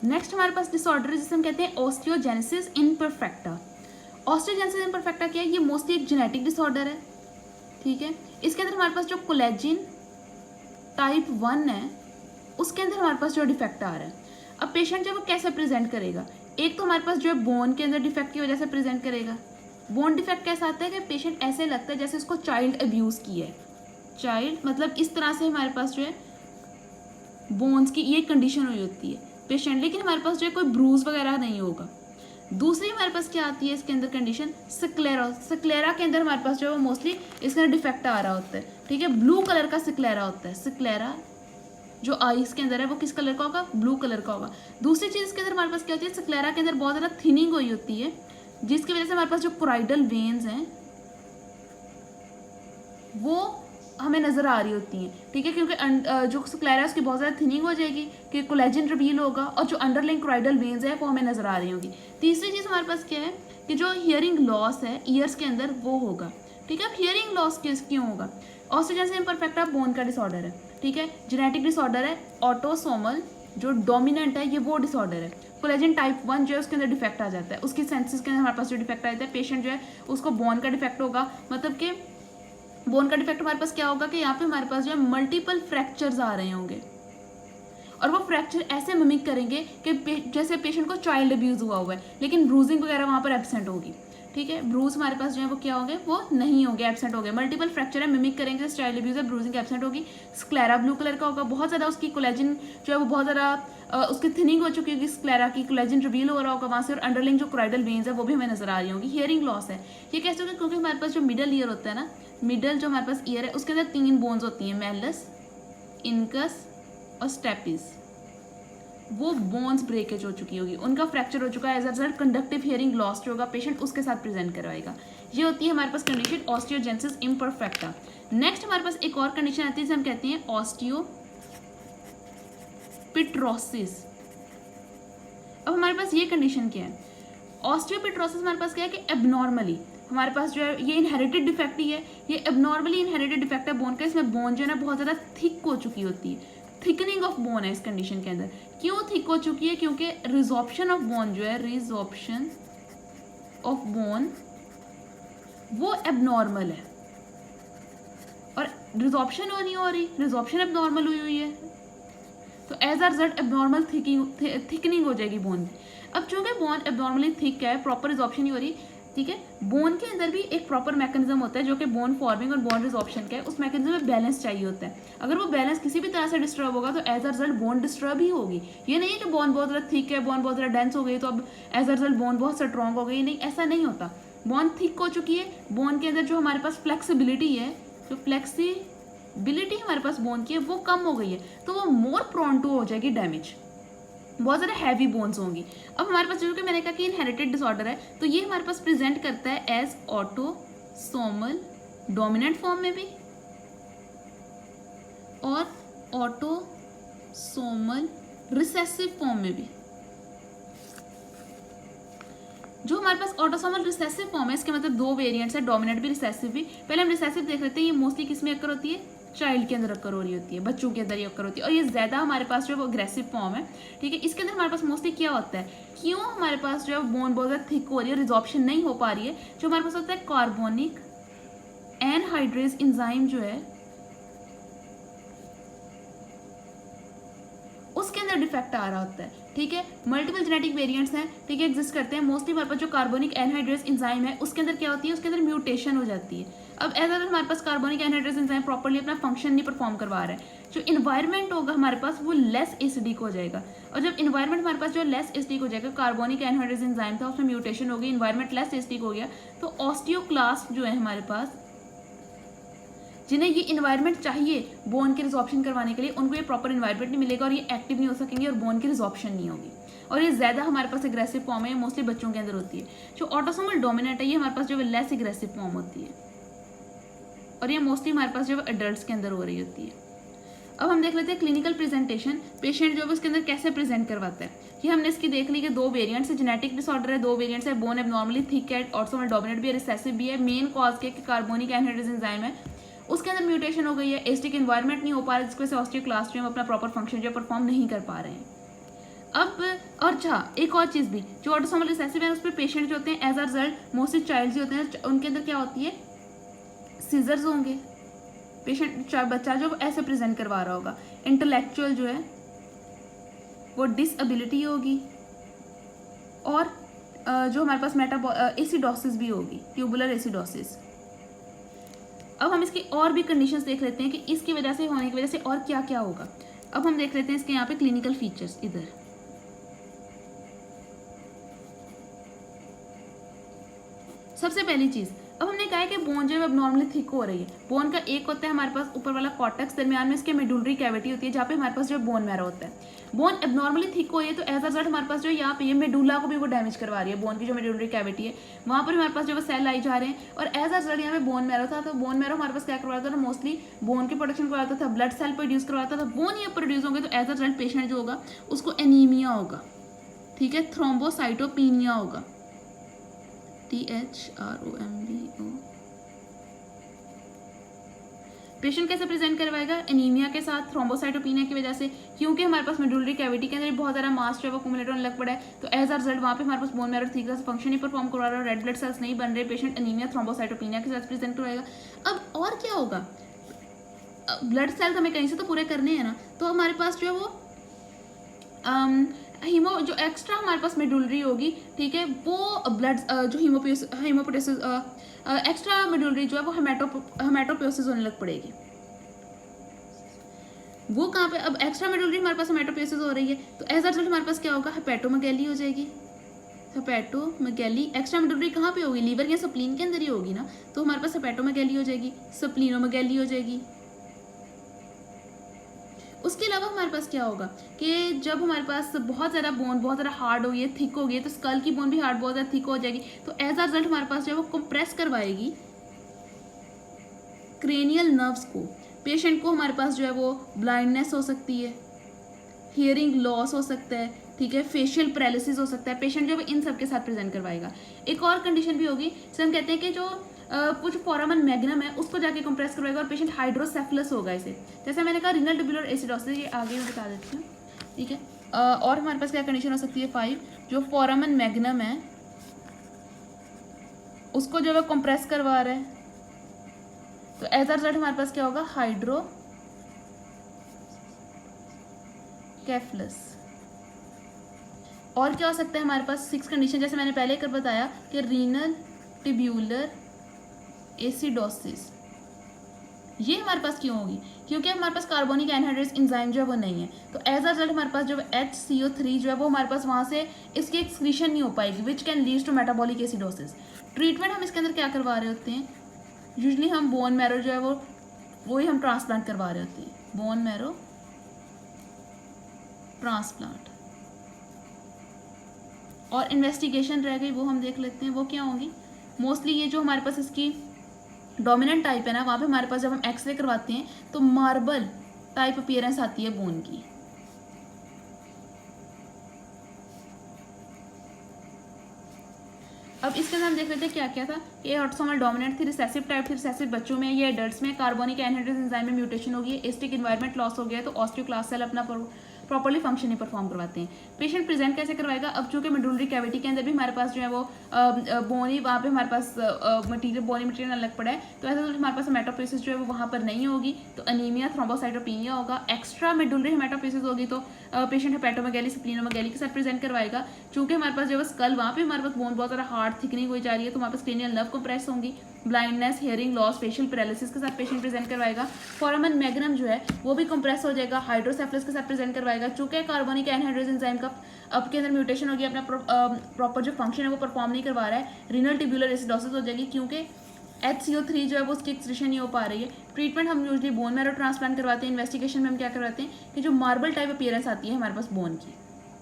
Next हमारे पास disorder जिसे हम कहते हैं ऑस्टियोजेनेसिस इम्परफेक्टा। ऑस्टियोजेनेसिस इम्परफेक्टा क्या है? ये मोस्टली एक जेनेटिक डिसऑर्डर है, ठीक है। इसके अंदर हमारे पास जो कोलेजिन टाइप 1 है उसके अंदर हमारे पास जो डिफेक्ट आ रहा है। अब पेशेंट जब वो कैसे प्रेजेंट करेगा? एक तो हमारे पास जो है बोन के अंदर डिफेक्ट की वजह से प्रेजेंट करेगा। बोन डिफेक्ट कैसा आता है कि पेशेंट ऐसे लगता है जैसे उसको चाइल्ड अब्यूज़ किया है। चाइल्ड मतलब इस तरह से हमारे पास जो है बोन्स की ये कंडीशन हुई होती है पेशेंट, लेकिन हमारे पास जो है कोई ब्रूज वगैरह नहीं होगा। दूसरी हमारे पास क्या आती है इसके अंदर कंडीशन? स्क्लेरा। स्क्लेरा के अंदर हमारे पास जो है वो मोस्टली इसका डिफेक्ट आ रहा होता है, ठीक है। ब्लू कलर का स्क्लेरा होता है। स्क्लेरा जो आईज के अंदर है वो किस कलर का होगा? ब्लू कलर का होगा। दूसरी चीज़ इसके अंदर हमारे पास क्या होती है? स्क्लेरा के अंदर बहुत ज़्यादा थिनिंग हुई होती है, जिसकी वजह से हमारे पास जो कोराइडल वेन्स हैं वो हमें नज़र आ रही होती हैं, ठीक है, क्योंकि जो स्क्लेरा है उसकी बहुत ज़्यादा थिनिंग हो जाएगी कि कोलेजन रिवील होगा और जो अंडरलाइंग कोराइडल वेन्स है वो हमें नज़र आ रही होगी। तीसरी चीज़ हमारे पास क्या है कि जो हियरिंग लॉस है ईयर्स के अंदर वो होगा, ठीक है। अब हियरिंग लॉस क्यों होगा? ऑस्टियोजेनेसिस इम्परफेक्टा बोन का डिसऑर्डर है, ठीक है, जेनेटिक डिसऑर्डर है। ऑटोसोमल जो डोमिनेंट है ये वो डिसऑर्डर है। कोलेजन टाइप 1 जो है उसके अंदर डिफेक्ट आ जाता है, उसकी सेंसेस के अंदर हमारे पास जो डिफेक्ट आ जाता है, पेशेंट जो है उसको बोन का डिफेक्ट होगा। मतलब कि बोन का डिफेक्ट हमारे पास क्या होगा कि यहाँ पे हमारे पास जो है मल्टीपल फ्रैक्चर्स आ रहे होंगे और वो फ्रैक्चर ऐसे मिमिक करेंगे कि जैसे पेशेंट को चाइल्ड अब्यूज़ हुआ है, लेकिन ब्रूजिंग वगैरह वहाँ पर एब्सेंट होगी, ठीक है। ब्रूज हमारे पास जो है वो क्या होंगे? वो नहीं होंगे, एब्सेंट हो गए। मल्टीपल फ्रैक्चर है, मिमिक करेंगे जैसे चाइल्ड अब्यूज़ है, ब्रूजिंग एब्सेंट होगी। स्क्लेरा ब्लू कलर का होगा, बहुत ज़्यादा उसकी कोलेजन जो है वो बहुत ज़्यादा उसकी थिनिंग हो चुकी होगी, स्क्लेरा की कोलेजन रिवील हो रहा होगा वहाँ से, और अंडरलाइंग जो कोराइडल वेन्स है वो भी हमें नजर आ रही होंगी। हियरिंग लॉस है, ये कैसे होगा? क्योंकि हमारे पास जो मिडल ईयर होता है ना, मिडल जो हमारे पास ईयर है उसके अंदर 3 बोन्स होती हैं, मेलस, इनकस और स्टेपिस। वो बोन्स ब्रेकेज हो चुकी होगी, उनका फ्रैक्चर हो चुका है, as a result conductive hearing loss जो होगा पेशेंट उसके साथ प्रेजेंट करवाएगा। ये होती है हमारे पास कंडीशन ऑस्टियोजेनेसिस इम्परफेक्टा। नेक्स्ट हमारे पास एक और कंडीशन आती है जिसे हम कहते हैं ऑस्टियोपिट्रोसिस। अब हमारे पास ये कंडीशन क्या है? ऑस्टियोपिट्रोसिस हमारे पास क्या है कि एबनॉर्मली हमारे पास जो है ये इनहेरिटेड डिफेक्ट ही है, ये एबनॉर्मली इनहेरिटेड डिफेक्ट है बोन का। इसमें बोन जो है ना बहुत ज़्यादा थिक हो चुकी होती है, थिकनिंग ऑफ बोन है इस कंडीशन के अंदर। क्यों थिक हो चुकी है? क्योंकि रिजॉर्प्शन ऑफ बोन जो है, रिजॉर्प्शन ऑफ बोन वो एबनॉर्मल है, और रिजॉर्प्शन नहीं हो रही, रिजॉर्प्शन एबनॉर्मल हुई है, तो as a result abnormal thickening हो जाएगी बोन की। अब चूंकि बोन एबनॉर्मली थिक है, प्रॉपर रिजॉर्प्शन नहीं हो रही, ठीक है। बोन के अंदर भी एक प्रॉपर मैकेनिज्म होता है जो कि बोन फॉर्मिंग और बोन रिजॉर्प्शन का है, उस मैकेनिज्म में बैलेंस चाहिए होता है। अगर वो बैलेंस किसी भी तरह से डिस्टर्ब होगा तो as a result bone disturb ही होगी। ये नहीं है कि बोन बहुत ज़्यादा थिक है, बोन बहुत ज़्यादा डेंस हो गई तो अब एज अ रिजल्ट बोन बहुत स्ट्रॉन्ग हो गई, नहीं, ऐसा नहीं होता। बोन थिक हो चुकी है, बोन के अंदर जो हमारे पास फ्लेक्सिबिलिटी है, जो फ्लेक्सिबिलिटी हमारे पास बोन की है वो कम हो गई है, तो वो मोर प्रोन टू हो जाएगी डैमेज, बहुत ज़्यादा हैवी बोन्स होंगी। अब हमारे पास जो कि मैंने कहा कि इनहेरिटेड डिसऑर्डर है, तो ये हमारे पास प्रेजेंट करता है एज ऑटोसोमल डोमिनेंट फॉर्म में भी और ऑटोसोमल रिसेसिव फॉर्म में भी। जो हमारे पास ऑटोसोमल रिसेसिव फॉर्म है इसके मतलब 2 वेरिएंट्स है, डोमिनेंट भी रिसेसिव भी। पहले हम रिसेसिव देख लेते हैं, ये मोस्टली किस में अक्कर होती है? चाइल्ड के अंदर अक्कर हो रही होती है, बच्चों के अंदर ये अक्कर होती है, और ये ज़्यादा हमारे पास जो है वो अग्रेसिव फॉर्म है, ठीक है। इसके अंदर हमारे पास मोस्टली क्या होता है? क्यों हमारे पास जो है बोन बहुत ज़्यादा थिक हो रही है, रिजॉर्प्शन नहीं हो पा रही है, जो हमारे पास होता है कार्बोनिक एनहाइड्रेज एंजाइम जो है उसके अंदर डिफेक्ट आ रहा होता है, ठीक है। मल्टीपल जेनेटिक वेरिएंट्स हैं, ठीक है, एग्जिस्ट करते हैं। मोस्टली हमारे पास जो कार्बोनिक एनहाइड्रेज एंजाइम है उसके अंदर क्या होती है? उसके अंदर म्यूटेशन हो जाती है। अब एज अगर हमारे पास कार्बोनिक एनहाइड्रेज एंजाइम प्रॉपर्ली अपना फंक्शन नहीं परफॉर्म करवा रहा है, जो इन्वायरमेंट होगा हमारे पास वो लेस एसिडिक हो जाएगा, और जब इन्वायरमेंट हमारे पास जो लेस एसिडिक हो जाएगा, कार्बोनिक एनहाइड्रेज एंजाइम था उसमें म्यूटेशन होगी, इन्वायरमेंट लेस एसिडिक हो गया, तो ऑस्टियोक्लास्ट जो है हमारे पास, जिन्हें ये इन्वायरमेंट चाहिए बोन की रिजॉर्प्शन करवाने के लिए, उनको ये प्रॉपर इन्वायरमेंट नहीं मिलेगा और ये एक्टिव नहीं हो सकेंगे और बोन की रिजॉर्प्शन नहीं होगी, और ये ज़्यादा हमारे पास एग्रेसिव फॉर्म है, मोस्टली बच्चों के अंदर होती है। जो ऑटोसोमल डोमिनेंट है ये हमारे पास जो है लेस एग्रेसिव फॉर्म होती है, और ये मोस्टली हमारे पास जो है एडल्ट्स के अंदर हो रही होती है। अब हम देख लेते हैं क्लिनिकल प्रेजेंटेशन, पेशेंट जो है उसके अंदर कैसे प्रेजेंट करवाता है। ये हमने इसकी देख ली कि 2 वेरिएंट्स है, जेनेटिक डिसऑर्डर है, 2 वेरिएंट्स है, बोन एबनॉर्मली थिक है, ऑटोसोमल डोमिनेंट भी है, रिसेसिव भी है। मेन कॉज के कार्बोनिक एनहाइड्रेज एंजाइम है उसके अंदर म्यूटेशन हो गई है, एसिडिक इन्वायरमेंट नहीं हो पा रहा है, जिसकी वजह से ऑस्टियोक्लास्ट में अपना प्रॉपर फंक्शन जो परफॉर्म नहीं कर पा रहे हैं। अब और अच्छा एक और चीज़ भी, जो ऑटोसोमल रिसेसिव है उस पर पेशेंट जो होते हैं as a result mostly child जो होते हैं उनके अंदर क्या होती है, सीजर्स होंगे। पेशेंट बच्चा जो ऐसे प्रेजेंट करवा रहा होगा। इंटेलेक्चुअल जो है वो डिसएबिलिटी होगी, और जो हमारे पास एसिडोसिस भी होगी, ट्यूबुलर एसिडोसिस। अब हम इसकी और भी कंडीशंस देख लेते हैं कि इसकी वजह से होने की वजह से और क्या क्या होगा। अब हम देख लेते हैं इसके यहाँ पे क्लिनिकल फीचर्स। इधर सबसे पहली चीज़, अब हमने कहा है कि बोन जो है अब नॉर्मली थिक हो रही है। बोन का एक होता है हमारे पास ऊपर वाला कॉर्टेक्स, दरमियान में इसके मेडुलरी कैविटी होती है जहाँ पे हमारे पास जो बोन मैरो होता है। बोन अब नॉर्मली थिक हो रही है तो एज अ रिजल्ट हमारे पास जो यहाँ पे ये मेडुला को भी वो डैमेज करवा रही है। बोन की जो मेडुलरी कैविटी है वहाँ पर हमारे पास जो वो सेल आई जा रहे हैं, और एज अ रिजल्ट यहाँ पे बोन मैरो था। तो बोन मैरो हमारे पास क्या करवाता था, मोस्टली बोन की प्रोडक्शन करवाता था, ब्लड सेल प्रोड्यूस करवाता था। बोन ये प्रोड्यूस होंगे तो एज अ रिजल्ट पेशेंट जो होगा उसको एनीमिया होगा, ठीक है, थ्रोम्बोसाइटोपिनिया होगा, THROMBO। पेशेंट कैसे प्रेजेंट करवाएगा, एनीमिया के साथ, थ्रोम्बोसाइटोपिनिया की वजह से, क्योंकि हमारे पास मेडुलरी कैविटी के अंदर बहुत ज़्यादा मास जो है वो एक्युमुलेट होने लग पड़ा है। तो एज अ रिजल्ट वहाँ पे हमारे पास बोन मैरो ठीक से फंक्शन नहीं परफॉर्म करवा रहा है, रेड ब्लड सेल्स नहीं बन रहे, पेशेंट एनीमिया थ्रोम्बोसाइटोपिनिया के साथ प्रेजेंट करवाएगा। अब और क्या होगा, ब्लड सेल्स हमें कहीं से तो पूरे करने हैं ना, तो हमारे पास जो है वो जो एक्स्ट्रा हमारे पास मेडुलरी होगी, ठीक है, वो ब्लड जो हीमोपोटेसिस एक्स्ट्रा मेडुलरी जो है वो हेमाटोपोसिस होने लग पड़ेगी। वो कहाँ पे, अब एक्स्ट्रा मेडुलरी हमारे पास हेमाटोपोसिस हो रही है तो एज अ रिजल्ट हमारे पास क्या होगा, हेपेटोमेगैली हो जाएगी। हेपेटोमेगैली एक्स्ट्रा मेडुलरी कहाँ पे होगी, लीवर या स्प्लीन के अंदर ही होगी ना, तो हमारे पास हेपेटोमेगैली हो जाएगी, स्प्लीनोमेगैली हो जाएगी। उसके अलावा हमारे पास क्या होगा कि जब हमारे पास बहुत ज़्यादा बोन बहुत ज़्यादा हार्ड हो गई है, थिक हो गई है, तो स्कल की बोन भी हार्ड बहुत ज़्यादा थिक हो जाएगी। तो एज अ रिजल्ट हमारे पास जो है वो कंप्रेस करवाएगी क्रेनियल नर्व्स को। पेशेंट को हमारे पास जो है वो ब्लाइंडनेस हो सकती है, हियरिंग लॉस हो सकता है, ठीक है, फेशियल पैरालिसिस हो सकता है। पेशेंट जो है इन सब के साथ प्रेजेंट करवाएगा। एक और कंडीशन भी होगी, जिसे हम कहते हैं कि जो कुछ फोरामन मैग्नम है उसको जाके कंप्रेस करवाएगा और पेशेंट हाइड्रोसेफलस होगा। इसे जैसे मैंने कहा रिनल ट्यूबुलर एसिडोसिस, ये आगे मैं बता देती हूँ, ठीक है। और हमारे पास क्या कंडीशन हो सकती है, 5, जो फोरामन मैग्नम है उसको जो है कंप्रेस करवा रहा है, तो एज अ रिजल्ट हमारे पास क्या होगा, हाइड्रोकेफलस। और क्या हो सकता है हमारे पास 6 कंडीशन, जैसे मैंने पहले कर बताया कि रीनल ट्यूबुलर एसिडोसिस। ये हमारे पास क्यों होगी, क्योंकि हमारे पास कार्बोनिक एनहाइड्रेस एंजाइम जो है वो नहीं है। तो एज अ रिजल्ट हमारे पास जो HCO3 जो है वो हमारे पास वहाँ से इसकी एक्सक्रीशन नहीं हो पाएगी, which can lead to metabolic acidosis. Treatment हम इसके अंदर क्या करवा रहे होते हैं, यूजली हम बोन मैरो जो है वो ही हम ट्रांसप्लांट करवा रहे होते हैं, बोन मैरो ट्रांसप्लांट। और इन्वेस्टिगेशन रह गई, वो हम देख लेते हैं, वो क्या होंगी। मोस्टली ये जो हमारे पास इसकी डोमिनेंट टाइप है ना, वहाँ पे हमारे पास जब हम एक्सरे करवाते हैं तो मार्बल टाइप अपीयरेंस आती है बोन की। अब इसके अंदर हम देख लेते हैं क्या क्या था। ये ऑटोसोमल डोमिनेंट थी, रिसेसिव टाइप थी, रिसेसिव बच्चों में, ये एडल्ट्स में कार्बोनिक एनहाइड्रेस एंजाइम में म्यूटेशन हो गई है, एस्टिक एनवायरनमेंट लॉस हो गया, तो ऑस्टियोक्लास्ट सेल अपना प्रॉपर्ली फंक्शन नहीं परफॉर्म करवाते हैं। पेशेंट प्रेजेंट कैसे करवाएगा, अब चूंकि मेडुलरी कैविटी के अंदर भी हमारे पास जो है वो बोनी, वहाँ पे हमारे पास मटीरियल बोनी मटीरियल अलग पड़ा है, तो ऐसा हमारे पास हेमाटोपोसिस जो है वो वहाँ पर नहीं होगी, तो अनीमिया थ्रोम्बोसाइटोपिनिया होगा। एक्स्ट्रा मेडुलरी हेमाटोपोसिस होगी तो पेशेंट हेपेटोमेगैली स्प्लीनोमेगैली के साथ प्रेजेंट करवाएगा। चूंकि हमारे पास जो है स्कल वहाँ पे हमारे पास बोन बहुत ज़्यादा हार्ड थिकनिंग हो जा रही है, तो हमारे पास क्रेनियल नर्व कंप्रेस होंगी, blindness, hearing loss, facial paralysis के साथ पेशेंट प्रेजेंट करवाएगा। फोरामन मैग्नम जो है वो भी कंप्रेस हो जाएगा, हाइड्रोसेफलस के साथ प्रेजेंट करवाएगा। चूंकि कार्बोनिक एनहाइड्रेस एंजाइम का अब के अंदर म्यूटेशन हो गया, अपना प्रॉपर जो फंक्शन है वो परफॉर्म नहीं करवा रहा है, रीनल ट्यूबुलर एसिडोसिस हो जाएगी, क्योंकि HCO3 जो है वो उसकी एक्सक्रीशन नहीं हो पा रही है। ट्रीटमेंट हम यूजली बोन मैरो ट्रांसप्लांट करवाते हैं। इन्वेस्टिगेशन में हम क्या करवाते हैं कि जो मार्बल टाइप अपीयरेंस आती है हमारे पास बोन की,